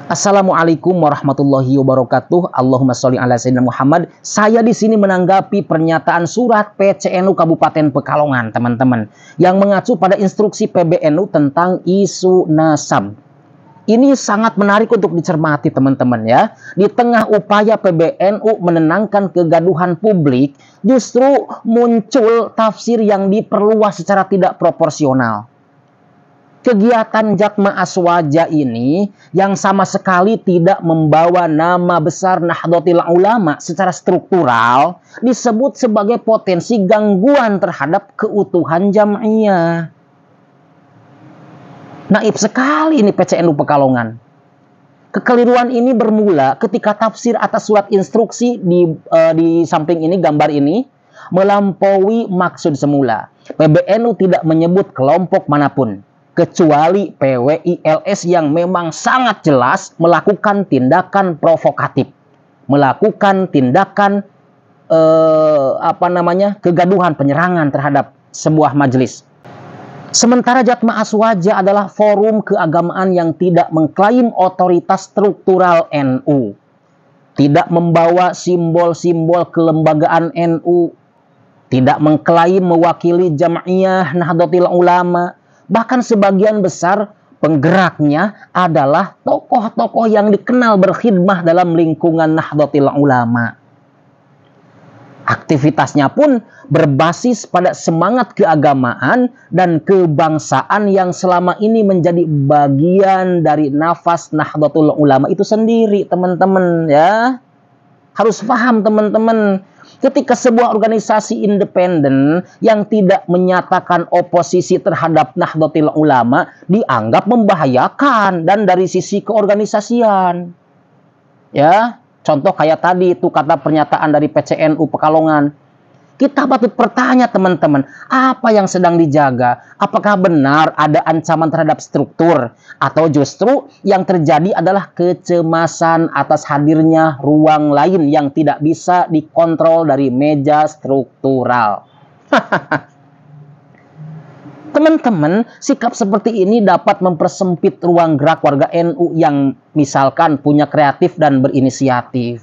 Assalamualaikum warahmatullahi wabarakatuh. Allahumma sholli ala sayyidina Muhammad. Saya di sini menanggapi pernyataan surat PCNU Kabupaten Pekalongan, teman-teman, yang mengacu pada instruksi PBNU tentang isu nasab. Ini sangat menarik untuk dicermati, teman-teman, ya. Di tengah upaya PBNU menenangkan kegaduhan publik, justru muncul tafsir yang diperluas secara tidak proporsional. Kegiatan Jatma Aswaja ini yang sama sekali tidak membawa nama besar Nahdlatul Ulama secara struktural disebut sebagai potensi gangguan terhadap keutuhan jam'iyah. Naib sekali ini PCNU Pekalongan. Kekeliruan ini bermula ketika tafsir atas surat instruksi di samping ini, gambar ini, melampaui maksud semula. PBNU tidak menyebut kelompok manapun, kecuali PWILS yang memang sangat jelas melakukan tindakan provokatif, melakukan tindakan kegaduhan, penyerangan terhadap sebuah majelis. Sementara Jatma Aswaja adalah forum keagamaan yang tidak mengklaim otoritas struktural NU, tidak membawa simbol-simbol kelembagaan NU, tidak mengklaim mewakili Jam'iyah Nahdlatul Ulama. Bahkan sebagian besar penggeraknya adalah tokoh-tokoh yang dikenal berkhidmah dalam lingkungan Nahdlatul Ulama. Aktivitasnya pun berbasis pada semangat keagamaan dan kebangsaan yang selama ini menjadi bagian dari nafas Nahdlatul Ulama itu sendiri, teman-teman, ya. Harus paham, teman-teman. Ketika sebuah organisasi independen yang tidak menyatakan oposisi terhadap Nahdlatul Ulama dianggap membahayakan dan dari sisi keorganisasian. Ya, contoh kayak tadi itu kata pernyataan dari PCNU Pekalongan. Kita patut bertanya, teman-teman, apa yang sedang dijaga? Apakah benar ada ancaman terhadap struktur? Atau justru yang terjadi adalah kecemasan atas hadirnya ruang lain yang tidak bisa dikontrol dari meja struktural? Teman-teman, sikap seperti ini dapat mempersempit ruang gerak warga NU yang misalkan punya kreatif dan berinisiatif.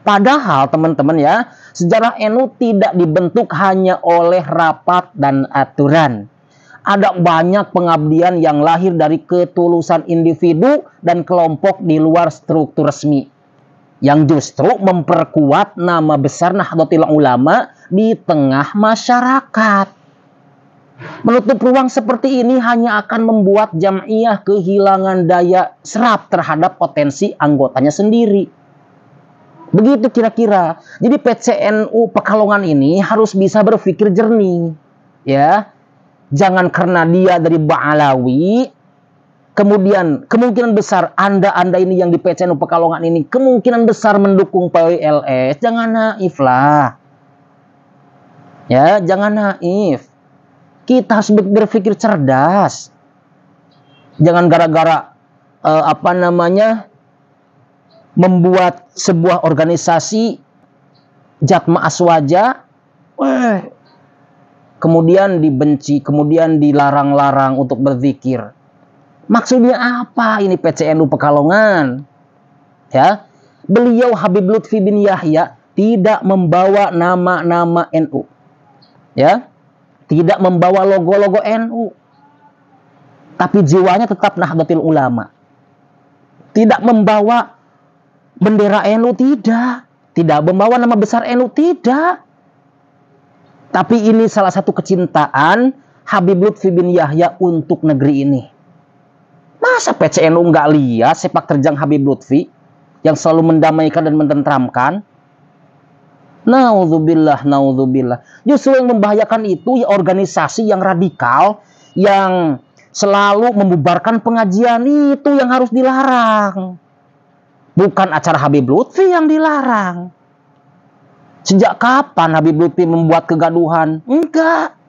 Padahal, teman-teman, ya, sejarah NU tidak dibentuk hanya oleh rapat dan aturan. Ada banyak pengabdian yang lahir dari ketulusan individu dan kelompok di luar struktur resmi, yang justru memperkuat nama besar Nahdlatul Ulama di tengah masyarakat. Menutup ruang seperti ini hanya akan membuat jam'iyah kehilangan daya serap terhadap potensi anggotanya sendiri. Begitu kira-kira. Jadi PCNU Pekalongan ini harus bisa berpikir jernih, ya. Jangan karena dia dari Ba'alawi, kemudian kemungkinan besar Anda ini yang di PCNU Pekalongan ini kemungkinan besar mendukung PWLS. Jangan naif lah. Ya, jangan naif. Kita harus berpikir cerdas. Jangan gara-gara membuat sebuah organisasi Jatma Aswaja, kemudian dibenci, kemudian dilarang-larang untuk berzikir. Maksudnya apa ini PCNU Pekalongan? Ya, beliau Habib Lutfi bin Yahya tidak membawa nama-nama NU, ya, tidak membawa logo-logo NU, tapi jiwanya tetap Nahdlatul Ulama. Tidak membawa bendera NU, tidak membawa nama besar NU, tidak. Tapi ini salah satu kecintaan Habib Lutfi bin Yahya untuk negeri ini. Masa PCNU nggak lihat sepak terjang Habib Lutfi yang selalu mendamaikan dan mententramkan? Naudzubillah, naudzubillah. Justru yang membahayakan itu ya organisasi yang radikal, yang selalu membubarkan pengajian, itu yang harus dilarang. Bukan acara Habib Lutfi yang dilarang. Sejak kapan Habib Lutfi membuat kegaduhan? Enggak.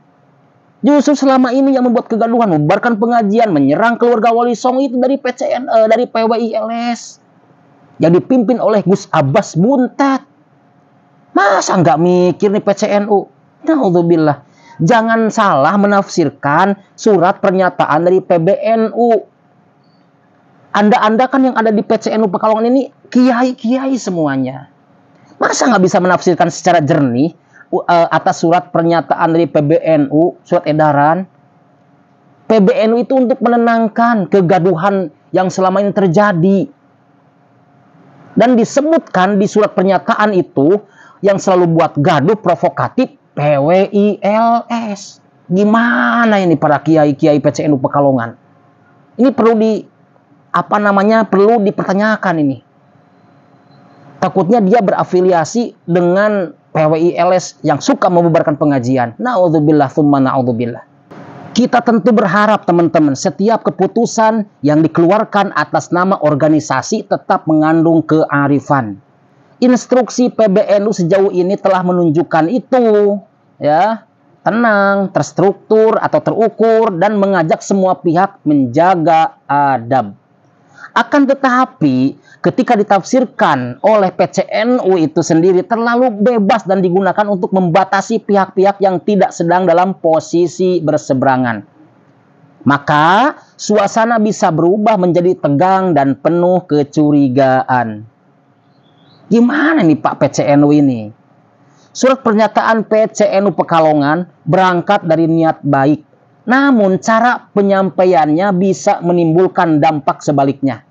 Justru selama ini yang membuat kegaduhan, membubarkan pengajian, menyerang keluarga Wali Songo itu dari dari PWILS yang dipimpin oleh Gus Abbas Buntet. Masa nggak mikir nih PCNU? Naudzubillah. Jangan salah menafsirkan surat pernyataan dari PBNU. Anda kan yang ada di PCNU Pekalongan ini kiai-kiai semuanya. Masa nggak bisa menafsirkan secara jernih atas surat pernyataan dari PBNU, surat edaran? PBNU itu untuk menenangkan kegaduhan yang selama ini terjadi. Dan disebutkan di surat pernyataan itu yang selalu buat gaduh provokatif PWILS. Gimana ini para kiai-kiai PCNU Pekalongan? Ini perlu perlu dipertanyakan ini. Takutnya dia berafiliasi dengan PWILS yang suka membubarkan pengajian. Na'udzubillah tsumma na'udzubillah. Kita tentu berharap teman-teman setiap keputusan yang dikeluarkan atas nama organisasi tetap mengandung kearifan. Instruksi PBNU sejauh ini telah menunjukkan itu, ya, tenang, terstruktur atau terukur dan mengajak semua pihak menjaga adab. Akan tetapi ketika ditafsirkan oleh PCNU itu sendiri terlalu bebas dan digunakan untuk membatasi pihak-pihak yang tidak sedang dalam posisi berseberangan. Maka suasana bisa berubah menjadi tegang dan penuh kecurigaan. Gimana nih Pak PCNU ini? Surat pernyataan PCNU Pekalongan berangkat dari niat baik. Namun cara penyampaiannya bisa menimbulkan dampak sebaliknya.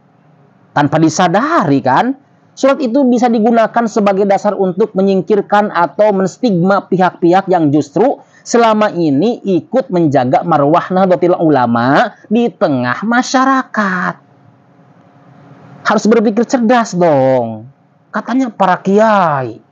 Tanpa disadari kan, surat itu bisa digunakan sebagai dasar untuk menyingkirkan atau menstigma pihak-pihak yang justru selama ini ikut menjaga marwah Nahdlatul Ulama di tengah masyarakat. Harus berpikir cerdas dong. Katanya para kiai.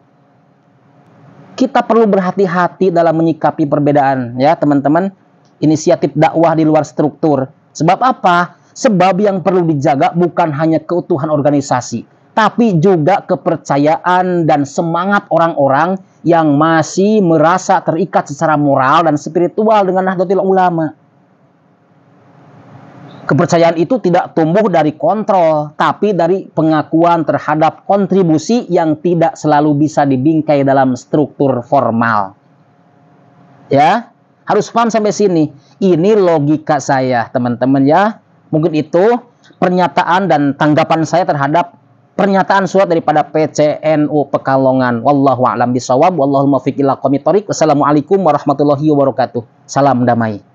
Kita perlu berhati-hati dalam menyikapi perbedaan ya teman-teman. Inisiatif dakwah di luar struktur. Sebab apa? Sebab yang perlu dijaga bukan hanya keutuhan organisasi, tapi juga kepercayaan dan semangat orang-orang yang masih merasa terikat secara moral dan spiritual dengan Nahdlatul Ulama. Kepercayaan itu tidak tumbuh dari kontrol, tapi dari pengakuan terhadap kontribusi yang tidak selalu bisa dibingkai dalam struktur formal. Ya, harus paham sampai sini. Ini logika saya, teman-teman ya. Mungkin itu pernyataan dan tanggapan saya terhadap pernyataan surat daripada PCNU Pekalongan. Wallahu a'lam bishawab. Wallahul muwaffiq ila aqwamit thoriq. Wassalamualaikum warahmatullahi wabarakatuh. Salam damai.